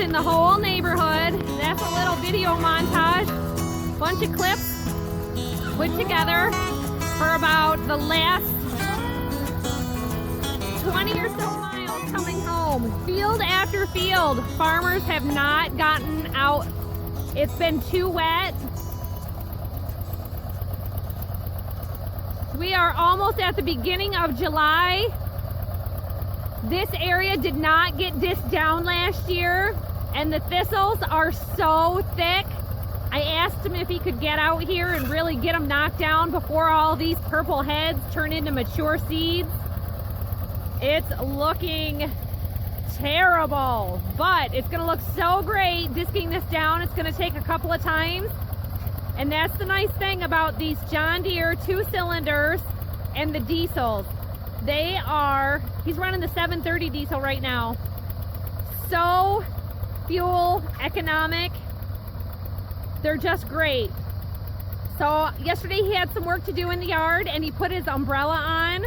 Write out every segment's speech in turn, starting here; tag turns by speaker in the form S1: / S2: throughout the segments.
S1: in the whole neighborhood. That's a little video montage. Bunch of clips put together for about the last 20 or so miles coming home. Field after field. Farmers have not gotten out. It's been too wet. We are almost at the beginning of July. This area did not get disc down last year, and the thistles are so thick. I asked him if he could get out here and really get them knocked down before all these purple heads turn into mature seeds. It's looking terrible, but it's gonna look so great disking this down. It's gonna take a couple of times, and that's the nice thing about these John Deere 2 cylinders and the diesels. They are, he's running the 730 diesel right now. So fuel economic. They're just great. So yesterday he had some work to do in the yard and he put his umbrella on.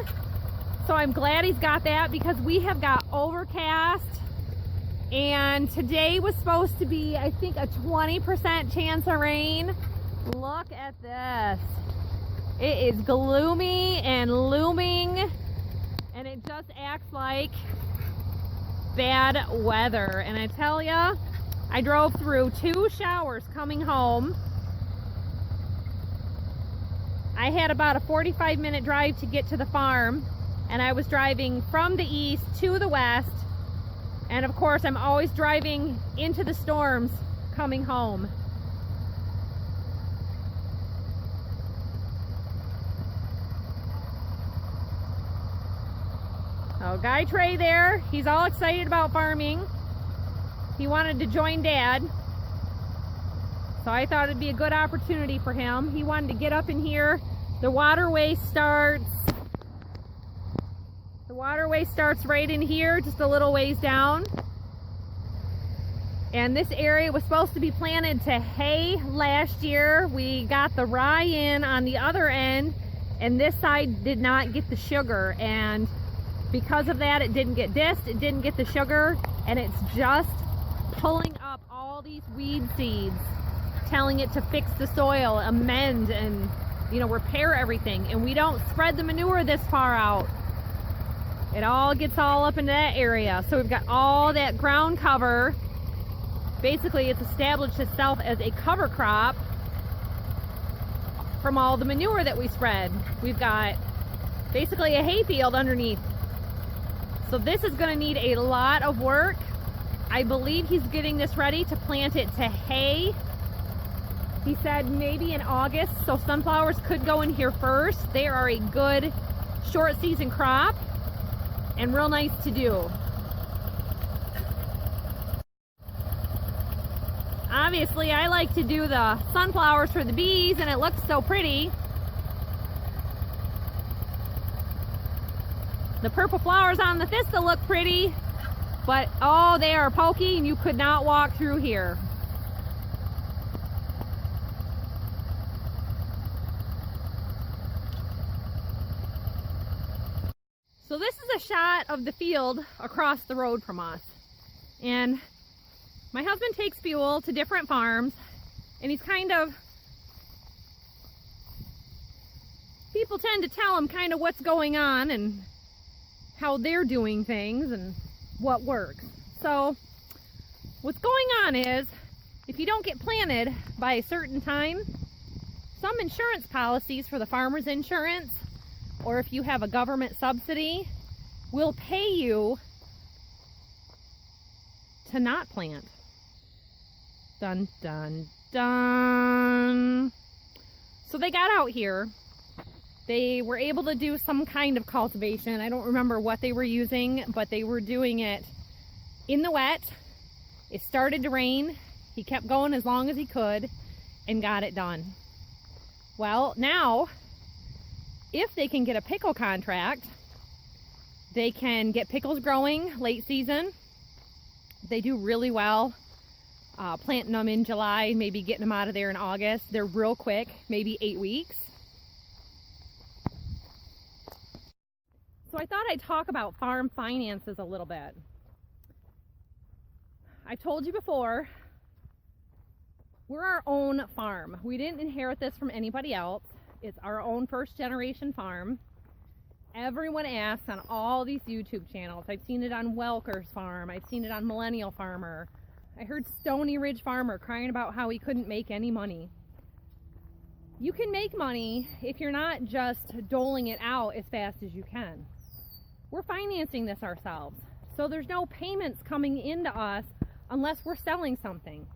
S1: So I'm glad he's got that because we have got overcast. And today was supposed to be, I think, a 20% chance of rain. Look at this. It is gloomy and looming. And it just acts like bad weather. And I tell ya, I drove through 2 showers coming home. I had about a 45-minute drive to get to the farm, and I was driving from the east to the west. And of course, I'm always driving into the storms coming home. Oh, Guy Trey there, he's all excited about farming. He wanted to join Dad. So I thought it'd be a good opportunity for him. He wanted to get up in here. The waterway starts right in here, just a little ways down. And this area was supposed to be planted to hay last year. We got the rye in on the other end, and this side did not get the sugar. And because of that, it didn't get disked, it didn't get the sugar, and it's just pulling up all these weed seeds, telling it to fix the soil, amend, and repair everything. And we don't spread the manure this far out. It all gets all up into that area. So we've got all that ground cover. Basically, it's established itself as a cover crop from all the manure that we spread. We've got basically a hay field underneath. So this is going to need a lot of work. I believe he's getting this ready to plant it to hay. He said maybe in August, so sunflowers could go in here first. They are a good short season crop and real nice to do. Obviously, I like to do the sunflowers for the bees, and it looks so pretty. The purple flowers on the thistle look pretty, but oh, they are pokey and you could not walk through here. So this is a shot of the field across the road from us. And my husband takes fuel to different farms, and he's people tend to tell him kind of what's going on and how they're doing things and what works. So what's going on is, if you don't get planted by a certain time, some insurance policies for the farmer's insurance, or if you have a government subsidy, will pay you to not plant. Dun, dun, dun. So they got out here. They were able to do some kind of cultivation. I don't remember what they were using, but they were doing it in the wet. It started to rain. He kept going as long as he could and got it done. Well, now, if they can get a pickle contract, they can get pickles growing late season. They do really well. Planting them in July, maybe getting them out of there in August. They're real quick, maybe 8 weeks. So I thought I'd talk about farm finances a little bit. I told you before, we're our own farm. We didn't inherit this from anybody else. It's our own first generation farm. Everyone asks on all these YouTube channels. I've seen it on Welker's farm. I've seen it on Millennial Farmer. I heard Stony Ridge Farmer crying about how he couldn't make any money. You can make money if you're not just doling it out as fast as you can. We're financing this ourselves. So there's no payments coming into us unless we're selling something.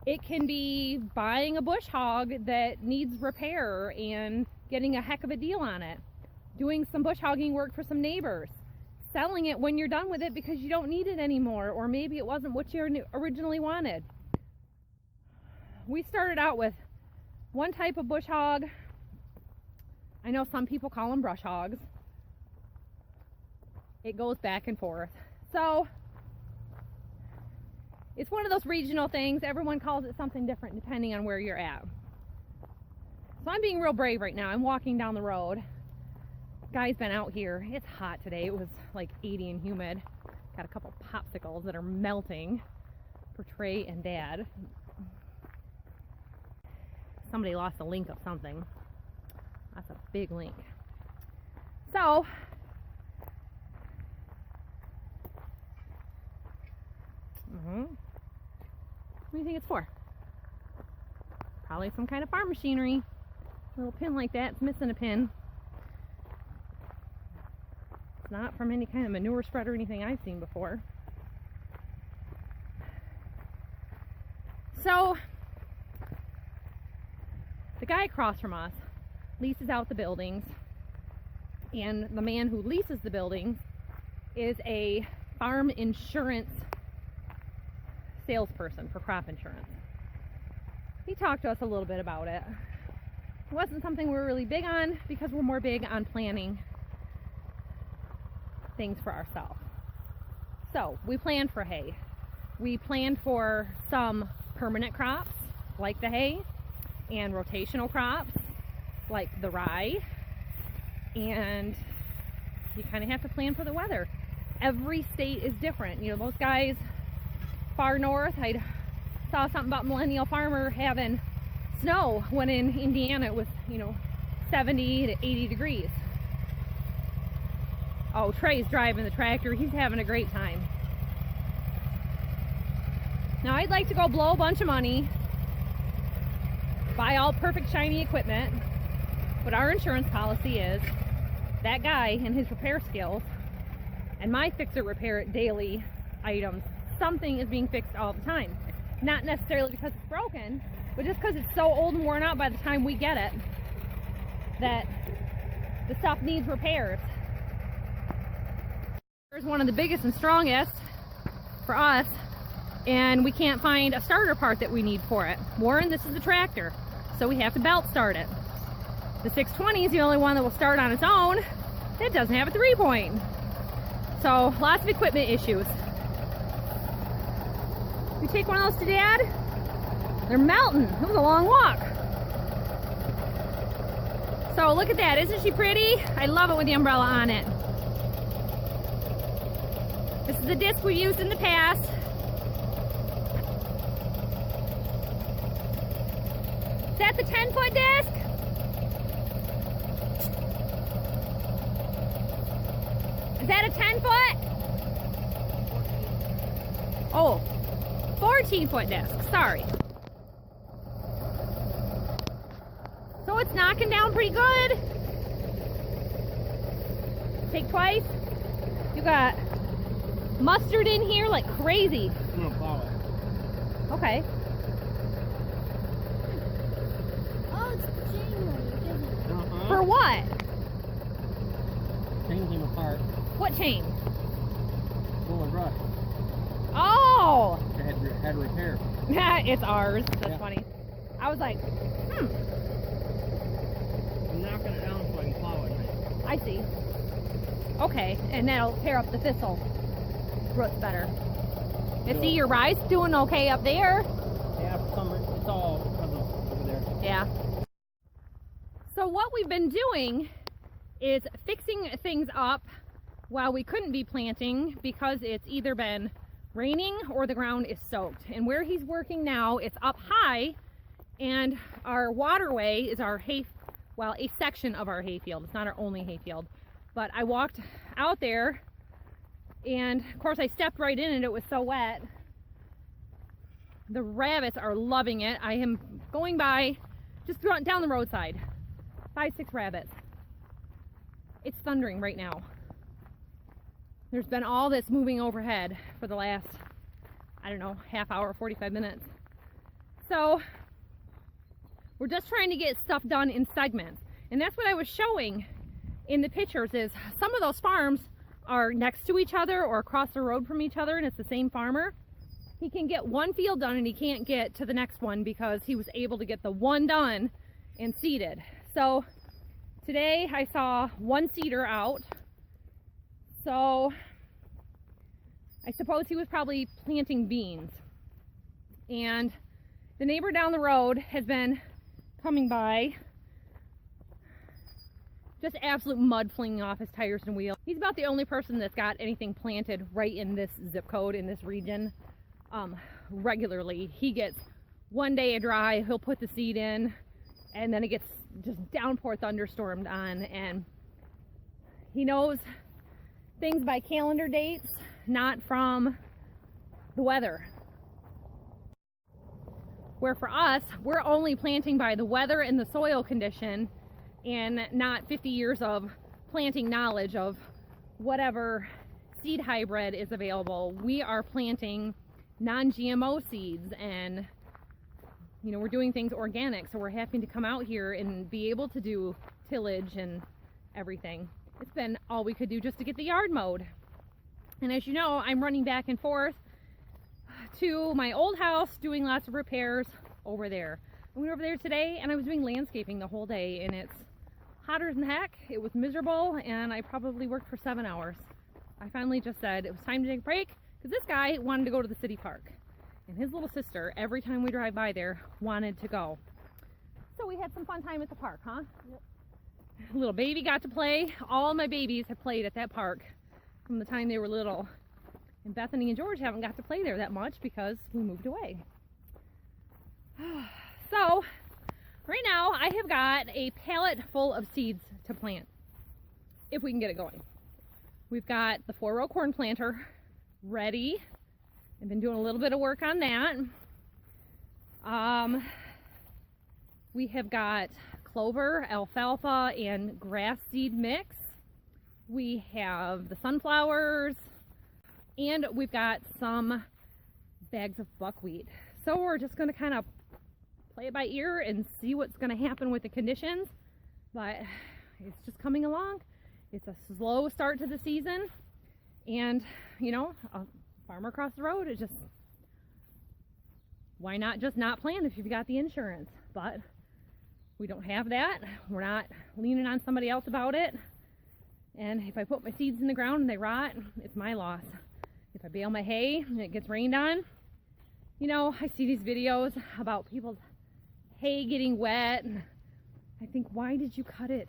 S1: It can be buying a bush hog that needs repair and getting a heck of a deal on it. Doing some bush hogging work for some neighbors. Selling it when you're done with it because you don't need it anymore, or maybe it wasn't what you originally wanted. We started out with one type of bush hog. I know some people call them brush hogs. It goes back and forth. So it's one of those regional things. Everyone calls it something different depending on where you're at. So I'm being real brave right now. I'm walking down the road. Guy's been out here. It's hot today. It was like 80 and humid. Got a couple popsicles that are melting for Trey and Dad. Somebody lost a link of something. That's a big link. So what do you think it's for? Probably some kind of farm machinery. A little pin like that. It's missing a pin. It's not from any kind of manure spread or anything I've seen before. So the guy across from us leases out the buildings, and the man who leases the buildings is a farm insurance salesperson for crop insurance. He talked to us a little bit about it. It wasn't something we were really big on because we're more big on planning things for ourselves. So we planned for hay. We planned for some permanent crops like the hay, and rotational crops like the rye, and you kind of have to plan for the weather. Every state is different. You know, those guys far north, I saw something about Millennial Farmer having snow when in Indiana it was, 70 to 80 degrees. Oh, Trey's driving the tractor. He's having a great time. Now I'd like to go blow a bunch of money, buy all perfect shiny equipment, but our insurance policy is that guy and his repair skills and my fix-it repair it daily items, something is being fixed all the time. Not necessarily because it's broken, but just because it's so old and worn out by the time we get it that the stuff needs repairs. Here's one of the biggest and strongest for us, and we can't find a starter part that we need for it. Warren, this is the tractor, so we have to belt start it. The 620 is the only one that will start on its own. It doesn't have a 3-point. So lots of equipment issues. We take one of those to Dad? They're melting. It was a long walk. So look at that. Isn't she pretty? I love it with the umbrella on it. This is the disc we used in the past. Is that the 10-foot disc? Is that a 10-foot? Oh, 14-foot disc. Sorry. So it's knocking down pretty good. Take twice. You got mustard in here like crazy.
S2: I'm gonna plow it.
S1: Okay.
S3: Oh, it's chain.
S1: For what?
S2: Chain came apart.
S1: What chain?
S2: Full of rust.
S1: Oh!
S2: I had to repair.
S1: It's ours. That's
S2: Yeah.
S1: funny. I was like,
S2: I'm knocking it down so I can plow it.
S1: I see. Okay, and that'll tear up the thistle roots better. You see your rye's doing okay up there.
S2: Yeah, for some reason, it's all because of over there.
S1: Yeah. So what we've been doing is fixing things up while we couldn't be planting because it's either been raining or the ground is soaked. And where he's working now, it's up high, and our waterway is our well, a section of our hayfield. It's not our only hayfield. But I walked out there, and of course I stepped right in and it was so wet. The rabbits are loving it. I am going by just down the roadside. 5, 6 rabbits. It's thundering right now. There's been all this moving overhead for the last, I don't know, half hour, 45 minutes. So we're just trying to get stuff done in segments. And that's what I was showing in the pictures, is some of those farms are next to each other or across the road from each other, and it's the same farmer. He can get one field done and he can't get to the next one because he was able to get the one done and seeded. So today I saw one seeder out. So I suppose he was probably planting beans. And the neighbor down the road has been coming by, just absolute mud flinging off his tires and wheels. He's about the only person that's got anything planted right in this zip code, in this region, regularly. He gets one day of dry, he'll put the seed in, and then it gets just downpour thunderstormed on, and he knows things by calendar dates, not from the weather. Where for us, we're only planting by the weather and the soil condition, and not 50 years of planting knowledge of whatever seed hybrid is available. We are planting non-GMO seeds, and you know, we're doing things organic, so we're having to come out here and be able to do tillage and everything. It's been all we could do just to get the yard mowed. And as you know, I'm running back and forth to my old house doing lots of repairs over there. I went over there today and I was doing landscaping the whole day, and it's hotter than heck. It was miserable, and I probably worked for 7 hours. I finally just said it was time to take a break, because this guy wanted to go to the city park, and his little sister, every time we drive by there, wanted to go. So we had some fun time at the park, huh? Yep. Little baby got to play. All my babies have played at that park from the time they were little. And Bethany and George haven't got to play there that much because we moved away. So right now I have got a pallet full of seeds to plant, if we can get it going. We've got the 4-row corn planter ready. I've been doing a little bit of work on that. We have got clover, alfalfa, and grass seed mix. We have the sunflowers, and we've got some bags of buckwheat. So we're just going to kind of play it by ear and see what's going to happen with the conditions, but it's just coming along. It's a slow start to the season, and you know, a farmer across the road is just, why not just not plant if you've got the insurance? But we don't have that. We're not leaning on somebody else about it. And if I put my seeds in the ground and they rot, it's my loss. If I bale my hay and it gets rained on, you know, I see these videos about people's hay getting wet, and I think, why did you cut it?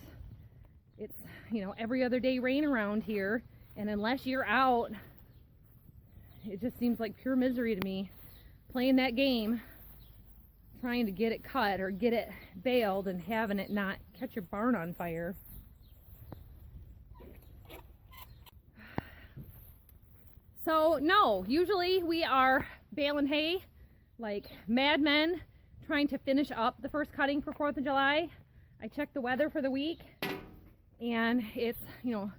S1: It's, you know, every other day rain around here, and unless you're out, it just seems like pure misery to me, playing that game, trying to get it cut or get it baled and having it not catch your barn on fire. So no, usually we are baling hay like madmen, trying to finish up the first cutting for 4th of July. I checked the weather for the week, and it's, you know,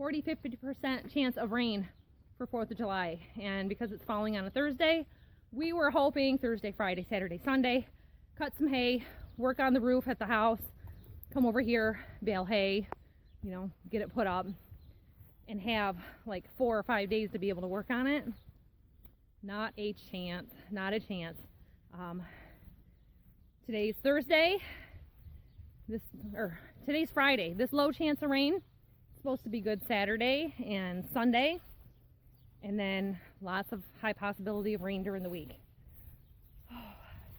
S1: 40-50% chance of rain for 4th of July. And because it's falling on a Thursday, we were hoping Thursday, Friday, Saturday, Sunday, cut some hay, work on the roof at the house, come over here, bale hay, you know, get it put up, and have like 4 or 5 days to be able to work on it. Not a chance, not a chance. Today's Thursday, today's Friday. This low chance of rain. It's supposed to be good Saturday and Sunday, and then lots of high possibility of rain during the week.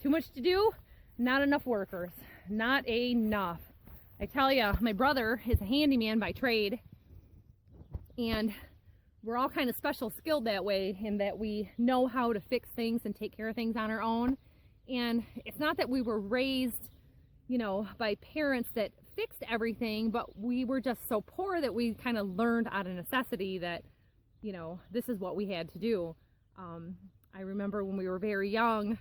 S1: Too much to do, not enough workers, not enough. I tell you, my brother is a handyman by trade, and we're all kind of special skilled that way, in that we know how to fix things and take care of things on our own. And it's not that we were raised, you know, by parents that fixed everything, but we were just so poor that we kind of learned out of necessity that, you know, this is what we had to do. I remember when we were very young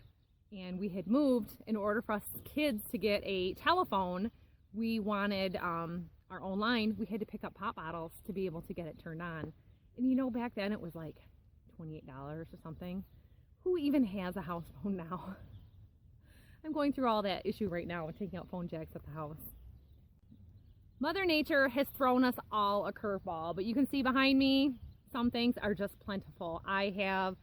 S1: and we had moved, in order for us kids to get a telephone, we wanted our own line. We had to pick up pop bottles to be able to get it turned on. And you know, back then it was like $28 or something. Who even has a house phone now? I'm going through all that issue right now with taking out phone jacks at the house. Mother Nature has thrown us all a curveball, but you can see behind me, some things are just plentiful. I have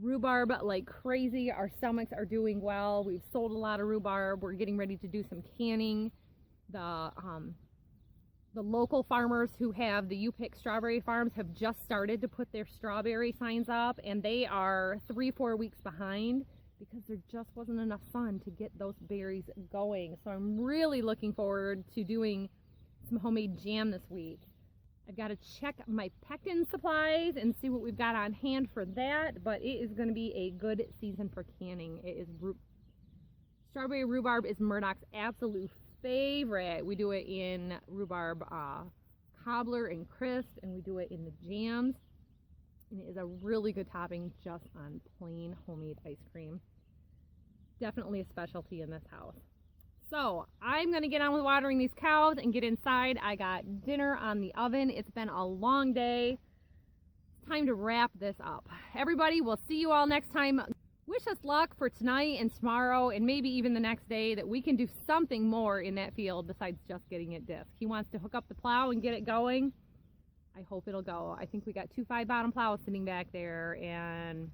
S1: rhubarb like crazy. Our stomachs are doing well. We've sold a lot of rhubarb. We're getting ready to do some canning. The local farmers who have the You Pick strawberry farms have just started to put their strawberry signs up, and they are 3-4 weeks behind because there just wasn't enough sun to get those berries going. So I'm really looking forward to doing some homemade jam this week. I've got to check my pectin supplies and see what we've got on hand for that, but it is going to be a good season for canning. It is strawberry rhubarb is Murdoch's absolute favorite. We do it in rhubarb cobbler and crisp, and we do it in the jams, and it is a really good topping just on plain homemade ice cream. Definitely a specialty in this house. So I'm going to get on with watering these cows and get inside. I got dinner on the oven. It's been a long day. It's time to wrap this up. Everybody, we'll see you all next time. Wish us luck for tonight and tomorrow and maybe even the next day, that we can do something more in that field besides just getting it disc. He wants to hook up the plow and get it going. I hope it'll go. I think we got 2 5-bottom plows sitting back there, and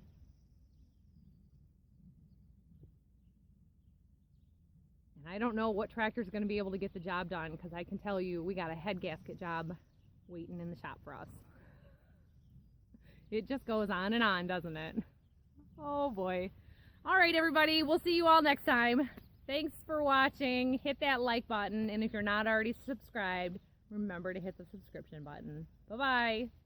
S1: I don't know what tractor's going to be able to get the job done, because I can tell you we got a head gasket job waiting in the shop for us. It just goes on, doesn't it? Oh boy. All right, everybody, we'll see you all next time. Thanks for watching. Hit that like button, and if you're not already subscribed, remember to hit the subscription button. Bye-bye.